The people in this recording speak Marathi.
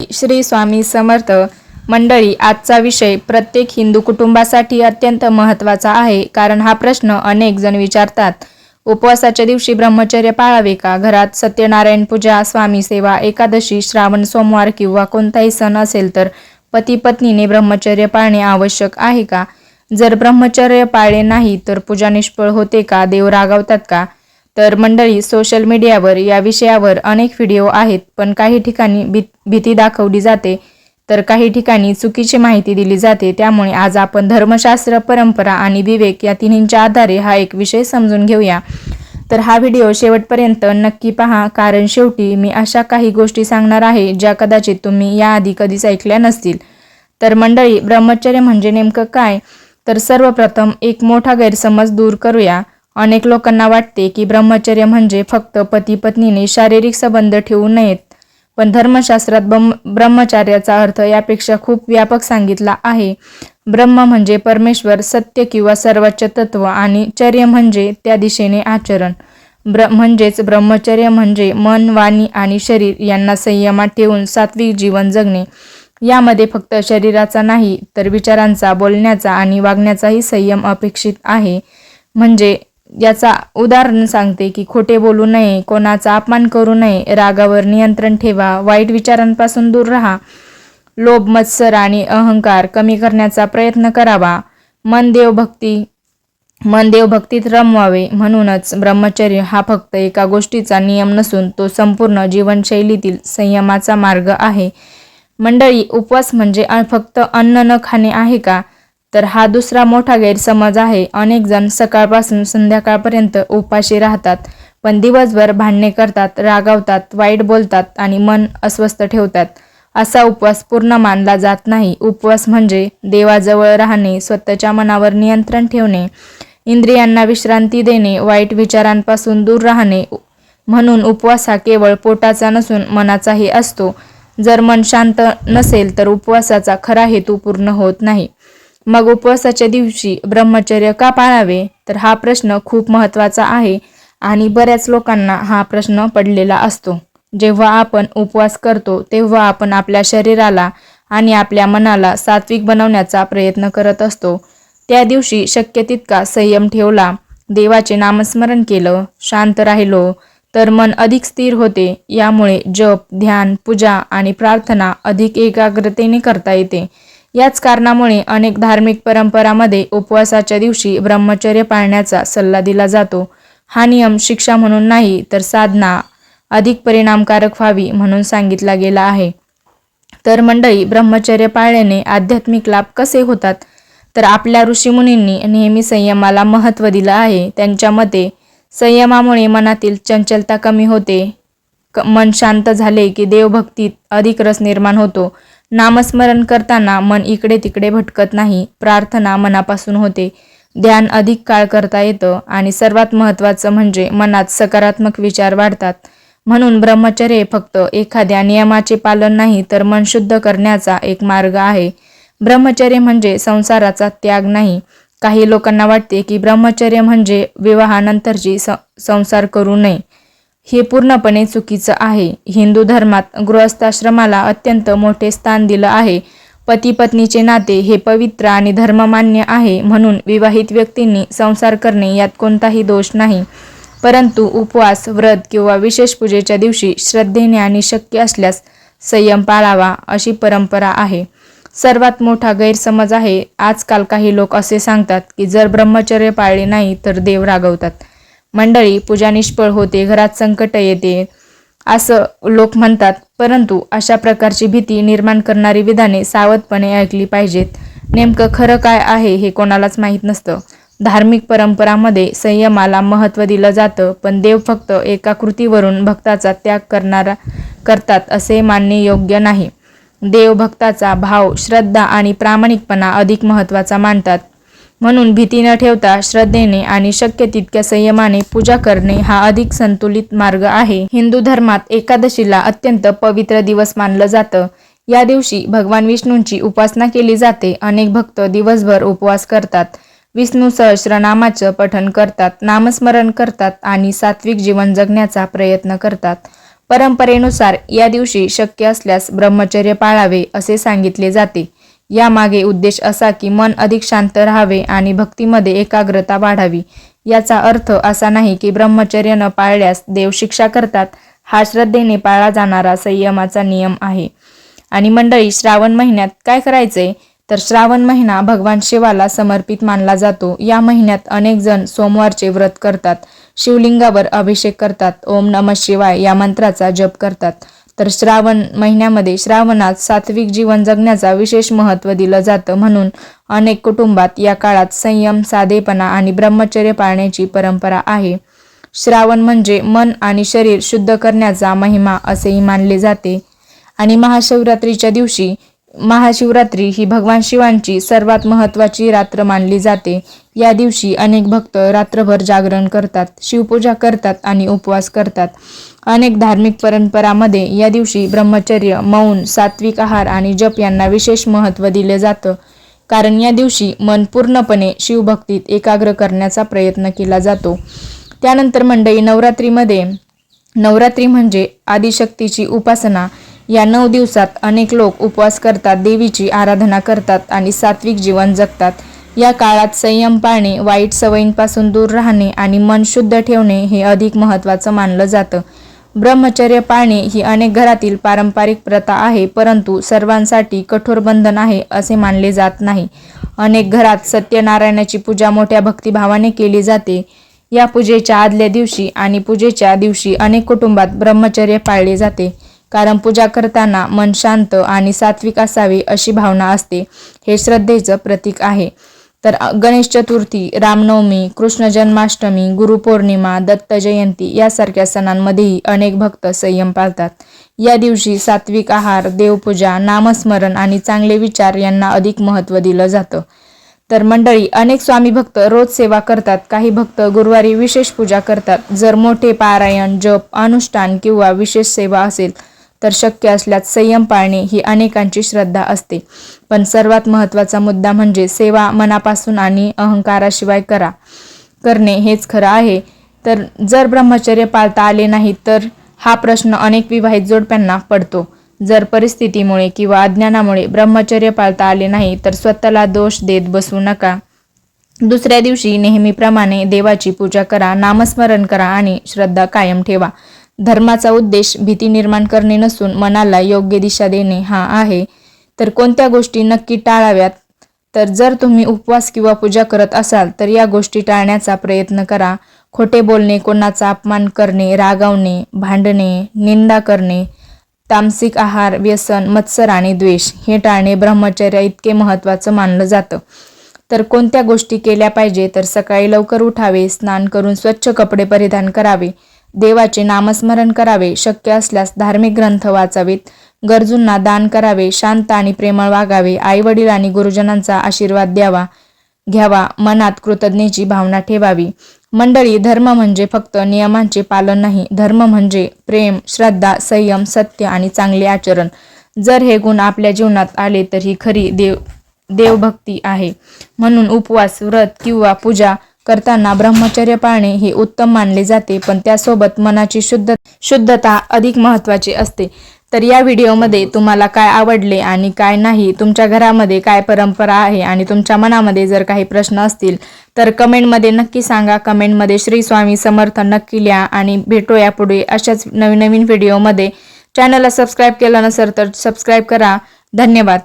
श्री स्वामी समर्थ मंडळी, आजचा विषय प्रत्येक हिंदू कुटुंबासाठी अत्यंत महत्त्वाचा आहे. कारण हा प्रश्न अनेक जण विचारतात. उपवासाच्या दिवशी ब्रह्मचर्य पाळावे का? घरात सत्यनारायण पूजा, स्वामी सेवा, एकादशी, श्रावण सोमवार किंवा कोणताही सण असेल तर पती पत्नीने ब्रह्मचर्य पाळणे आवश्यक आहे का? जर ब्रह्मचर्य पाळले नाही तर पूजा निष्फळ होते का? देव रागावतात का? तर मंडळी, सोशल मीडियावर या विषयावर अनेक व्हिडिओ आहेत, पण काही ठिकाणी भीती दाखवली जाते तर काही ठिकाणी चुकीची माहिती दिली जाते. त्यामुळे आज आपण धर्मशास्त्र, परंपरा आणि विवेक या तिन्हींच्या आधारे हा एक विषय समजून घेऊया. तर हा व्हिडिओ शेवटपर्यंत नक्की पहा, कारण शेवटी मी अशा काही गोष्टी सांगणार आहे ज्या कदाचित तुम्ही याआधी कधीच ऐकल्या नसतील. तर मंडळी, ब्रह्मचर्य म्हणजे नेमकं काय? तर सर्वप्रथम एक मोठा गैरसमज दूर करूया. अनेक लोकांना वाटते की ब्रह्मचर्य म्हणजे फक्त पती पत्नीने शारीरिक संबंध ठेवू नयेत, पण धर्मशास्त्रात ब्रह्मचर्याचा अर्थ यापेक्षा खूप व्यापक सांगितला आहे. ब्रह्म म्हणजे परमेश्वर, सत्य किंवा सर्वोच्च तत्व, आणि चर्य म्हणजे त्या दिशेने आचरण. म्हणजेच ब्रह्मचर्य म्हणजे मन, वाणी आणि शरीर यांना संयमात ठेवून सात्विक जीवन जगणे. यामध्ये फक्त शरीराचा नाही तर विचारांचा, बोलण्याचा आणि वागण्याचाही संयम अपेक्षित आहे. म्हणजे याचा उदाहरण सांगते की खोटे बोलू नये, कोणाचा अपमान करू नये, रागावर नियंत्रण ठेवा, वाईट विचारांपासून दूर राहा, लोभ, मत्सर आणि अहंकार कमी करण्याचा प्रयत्न करावा, मन देवभक्तीत रमवावे. म्हणूनच ब्रह्मचर्य हा फक्त एका गोष्टीचा नियम नसून तो संपूर्ण जीवनशैलीतील संयमाचा मार्ग आहे. मंडळी, उपवास म्हणजे फक्त अन्न न खाणे आहे का? तर हा दुसरा मोठा गैरसमज आहे. अनेक जण सकाळपासून संध्याकाळपर्यंत उपाशी राहतात, पण दिवसभर भांडणे करतात, रागावतात, वाईट बोलतात आणि मन अस्वस्थ ठेवतात. असा उपवास पूर्ण मानला जात नाही. उपवास म्हणजे देवाजवळ राहणे, स्वतःच्या मनावर नियंत्रण ठेवणे, इंद्रियांना विश्रांती देणे, वाईट विचारांपासून दूर राहणे. म्हणून उपवास हा केवळ पोटाचा नसून मनाचाही असतो. जर मन शांत नसेल तर उपवासाचा खरा हेतू पूर्ण होत नाही. मग उपवासाच्या दिवशी ब्रह्मचर्य का पाळावे? तर हा प्रश्न खूप महत्त्वाचा आहे आणि बऱ्याच लोकांना हा प्रश्न पडलेला असतो. जेव्हा आपण उपवास करतो तेव्हा आपण आपल्या शरीराला आणि आपल्या मनाला सात्विक बनवण्याचा प्रयत्न करत असतो. त्या दिवशी शक्य तितका संयम ठेवला, देवाचे नामस्मरण केलं, शांत राहिलो तर मन अधिक स्थिर होते. यामुळे जप, ध्यान, पूजा आणि प्रार्थना अधिक एकाग्रतेने करता येते. याच कारणामुळे अनेक धार्मिक परंपरांमध्ये उपवासाच्या दिवशी ब्रह्मचर्य पाळण्याचा सल्ला दिला जातो. हा नियम शिक्षा म्हणून नाही तर साधना अधिक परिणामकारक व्हावी म्हणून सांगितला गेला आहे. तर मंडळी, ब्रह्मचर्य पाळल्याने आध्यात्मिक लाभ कसे होतात? तर आपल्या ऋषीमुनींनी नेहमी संयमाला महत्त्व दिलं आहे. त्यांच्या मते संयमामुळे मनातील चंचलता कमी होते, मन शांत झाले की देवभक्तीत अधिक रस निर्माण होतो, नामस्मरण करताना मन इकडे तिकडे भटकत नाही, प्रार्थना मनापासून होते, ध्यान अधिक काळ करता येतं आणि सर्वात महत्त्वाचं म्हणजे मनात सकारात्मक विचार वाढतात. म्हणून ब्रह्मचर्य फक्त एखाद्या नियमाचे पालन नाही तर मन शुद्ध करण्याचा एक मार्ग आहे. ब्रह्मचर्य म्हणजे संसाराचा त्याग नाही. काही लोकांना वाटते की ब्रह्मचर्य म्हणजे विवाहानंतरची संसार करू नये. हे पूर्णपणे चुकीचं आहे. हिंदू धर्मात गृहस्थाश्रमाला अत्यंत मोठे स्थान दिलं आहे. पती पत्नीचे नाते हे पवित्र आणि धर्ममान्य आहे. म्हणून विवाहित व्यक्तींनी संसार करणे यात कोणताही दोष नाही. परंतु उपवास, व्रत किंवा विशेष पूजेच्या दिवशी श्रद्धेने आणि शक्य असल्यास संयम पाळावा, अशी परंपरा आहे. सर्वात मोठा गैरसमज आहे, आजकाल काही लोक असे सांगतात की जर ब्रह्मचर्य पाळले नाही तर देव रागवतात. मंडळी, पूजा निष्फळ होते, घरात संकट येते असं लोक म्हणतात. परंतु अशा प्रकारची भीती निर्माण करणारी विधाने सावधपणे ऐकली पाहिजेत. नेमकं खरं काय आहे हे कोणालाच माहीत नसतं. धार्मिक परंपरांमध्ये संयमाला महत्त्व दिलं जातं, पण देव फक्त एका कृतीवरून भक्ताचा त्याग करतात असे मानणे योग्य नाही. देव भक्ताचा भाव, श्रद्धा आणि प्रामाणिकपणा अधिक महत्त्वाचा मानतात. म्हणून भीती न ठेवता श्रद्धेने आणि शक्य तितक्या संयमाने पूजा करणे हा अधिक संतुलित मार्ग आहे. हिंदू धर्मात एकादशीला अत्यंत पवित्र दिवस मानलं जातं. या दिवशी भगवान विष्णूंची उपासना केली जाते. अनेक भक्त दिवसभर उपवास करतात, विष्णू सहस्रनामाचं पठण करतात, नामस्मरण करतात आणि सात्विक जीवन जगण्याचा प्रयत्न करतात. परंपरेनुसार या दिवशी शक्य असल्यास ब्रह्मचर्य पाळावे असे सांगितले जाते. यामागे उद्देश असा की मन अधिक शांत राहावे आणि भक्तीमध्ये एकाग्रता वाढावी. याचा अर्थ असा नाही की ब्रह्मचर्य न पाळल्यास देव शिक्षा करतात. हा श्रद्धेने पाळला जाणारा संयमाचा नियम आहे. आणि मंडळी, श्रावण महिन्यात काय करायचे तर श्रावण महिना भगवान शिवाला समर्पित मानला जातो. या महिन्यात अनेक जण सोमवारचे व्रत करतात, शिवलिंगावर अभिषेक करतात, ओम नमः शिवाय या मंत्राचा जप करतात. तर श्रावण महिन्यामध्ये श्रावणात सात्विक जीवन जगण्याचा विशेष महत्त्व दिलं जातं. म्हणून अनेक कुटुंबात या काळात संयम, साधेपणा आणि ब्रह्मचर्य पाळण्याची परंपरा आहे. श्रावण म्हणजे मन आणि शरीर शुद्ध करण्याचा महिमा असेही मानले जाते. आणि महाशिवरात्री ही भगवान शिवांची सर्वात महत्त्वाची रात्र मानली जाते. या दिवशी अनेक भक्त रात्रभर जागरण करतात, शिवपूजा करतात आणि उपवास करतात. अनेक धार्मिक परंपरांमध्ये या दिवशी ब्रह्मचर्य, मौन, सात्विक आहार आणि जप यांना विशेष महत्त्व दिले जातं. कारण या दिवशी मन पूर्णपणे शिवभक्तीत एकाग्र करण्याचा प्रयत्न केला जातो. त्यानंतर मंडळी, नवरात्री म्हणजे आदिशक्तीची उपासना. या 9 दिवसात अनेक लोक उपवास करतात, देवीची आराधना करतात आणि सात्विक जीवन जगतात. या काळात संयम पाळणे, वाईट सवयींपासून दूर राहणे आणि मन शुद्ध ठेवणे हे अधिक महत्त्वाचं मानलं जातं. ब्रह्मचर्य पाळणे ही अनेक घरातील पारंपरिक प्रथा आहे, परंतु सर्वांसाठी कठोर बंधन आहे असे मानले जात नाही. अनेक घरात सत्यनारायणाची पूजा मोठ्या भक्तिभावाने केली जाते. या पूजेच्या आदल्या दिवशी आणि पूजेच्या दिवशी अनेक कुटुंबात ब्रह्मचर्य पाळले जाते. कारण पूजा करताना मन शांत आणि सात्विक असावे अशी भावना असते. हे श्रद्धेचं प्रतीक आहे. तर गणेश चतुर्थी, रामनवमी, कृष्ण जन्माष्टमी, गुरुपौर्णिमा, दत्त जयंती यासारख्या सणांमध्येही अनेक भक्त संयम पाळतात. या दिवशी सात्विक आहार, देवपूजा, नामस्मरण आणि चांगले विचार यांना अधिक महत्त्व दिलं जातं. तर मंडळी, अनेक स्वामी भक्त रोज सेवा करतात. काही भक्त गुरुवारी विशेष पूजा करतात. जर मोठे पारायण, जप, अनुष्ठान किंवा विशेष सेवा असेल तर शक्य असल्यास संयम पाळणे ही अनेकांची श्रद्धा असते. पण सर्वात महत्त्वाचा मुद्दा म्हणजे सेवा मनापासून आणि अहंकाराशिवाय करणे हेच खरं आहे. तर जर ब्रह्मचर्य पाळता आले नाही तर हा प्रश्न अनेक विवाहित जोडप्यांना पडतो. जर परिस्थितीमुळे किंवा अज्ञानामुळे ब्रह्मचर्य पाळता आले नाही तर स्वतःला दोष देत बसू नका. दुसऱ्या दिवशी नेहमीप्रमाणे देवाची पूजा करा, नामस्मरण करा आणि श्रद्धा कायम ठेवा. धर्माचा उद्देश भीती निर्माण करणे नसून मनाला योग्य दिशा देणे हा आहे. तर कोणत्या गोष्टी नक्की टाळाव्यात तर जर तुम्ही उपवास किंवा पूजा करत असाल तर या गोष्टी टाळण्याचा प्रयत्न करा. खोटे बोलणे, कोणाचा अपमान करणे, रागावणे, भांडणे, निंदा करणे, तामसिक आहार, व्यसन, मत्सर आणि द्वेष हे टाळणे ब्रह्मचर्य इतके महत्त्वाचं मानलं जातं. तर कोणत्या गोष्टी केल्या पाहिजे तर सकाळी लवकर उठावे, स्नान करून स्वच्छ कपडे परिधान करावे, देवाचे नामस्मरण करावे, शक्य असल्यास धार्मिक ग्रंथ वाचावेत, गरजूंना दान करावे, शांत आणि प्रेमळ वागावे, आईवडील आणि गुरुजनांचा आशीर्वाद घ्यावा, मनात कृतज्ञतेची भावना ठेवावी. मंडळी, धर्म म्हणजे फक्त नियमांचे पालन नाही. धर्म म्हणजे प्रेम, श्रद्धा, संयम, सत्य आणि चांगले आचरण. जर हे गुण आपल्या जीवनात आले तर ही खरी देवभक्ती आहे. म्हणून उपवास, व्रत किंवा पूजा करताना ब्रह्मचर्य पाळणे हे उत्तम मानले जाते, पण त्यासोबत मनाची शुद्धता अधिक महत्त्वाची असते. तर या व्हिडिओमध्ये तुम्हाला काय आवडले आणि काय नाही, तुमच्या घरामध्ये काय परंपरा आहे आणि तुमच्या मनामध्ये जर काही प्रश्न असतील तर कमेंटमध्ये नक्की सांगा. कमेंटमध्ये श्री स्वामी समर्थ नक्की लिहा आणि भेटूया पुढे अशाच नवीन व्हिडिओमध्ये. चॅनलला सबस्क्राईब केलं नसेल तर सबस्क्राईब करा. धन्यवाद.